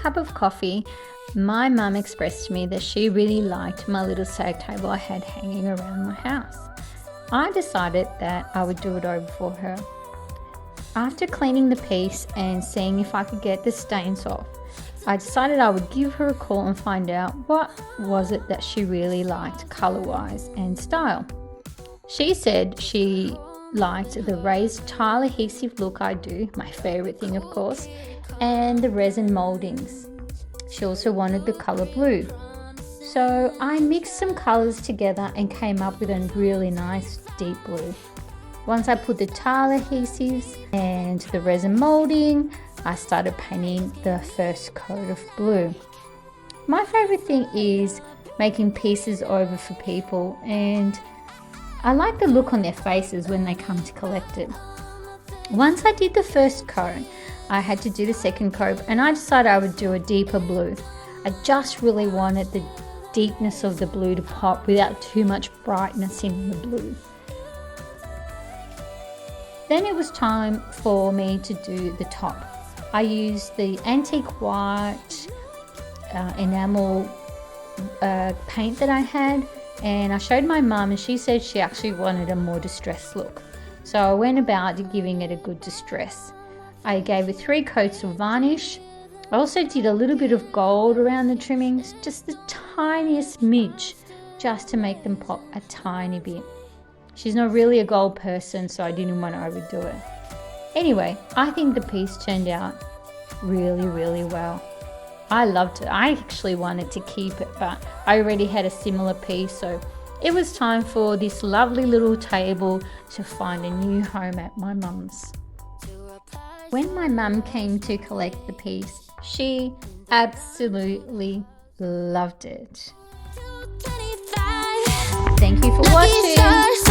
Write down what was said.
cup of coffee, my mum expressed to me that she really liked my little side table I had hanging around my house. I decided that I would do it over for her. After cleaning the piece and seeing if I could get the stains off, I decided I would give her a call and find out what was it that she really liked color-wise and style. She said she liked the raised tile adhesive look I do, my favorite thing of course, and the resin moldings. She also wanted the color blue. So I mixed some colors together and came up with a really nice deep blue. Once I put the tile adhesives and the resin molding, I started painting the first coat of blue. My favorite thing is making pieces over for people, and I like the look on their faces when they come to collect it. Once I did the first coat, I had to do the second coat, and I decided I would do a deeper blue. I just really wanted the deepness of the blue to pop without too much brightness in the blue. Then it was time for me to do the top. I used the antique white enamel paint that I had, and I showed my mum, and she said she actually wanted a more distressed look. So I went about giving it a good distress. I gave it 3 coats of varnish. I also did a little bit of gold around the trimmings, just the tiniest smidge, just to make them pop a tiny bit. She's not really a gold person, so I didn't want to overdo it. Anyway, I think the piece turned out really, really well. I loved it. I actually wanted to keep it, but I already had a similar piece, so it was time for this lovely little table to find a new home at my mum's. When my mum came to collect the piece, she absolutely loved it. Thank you for watching.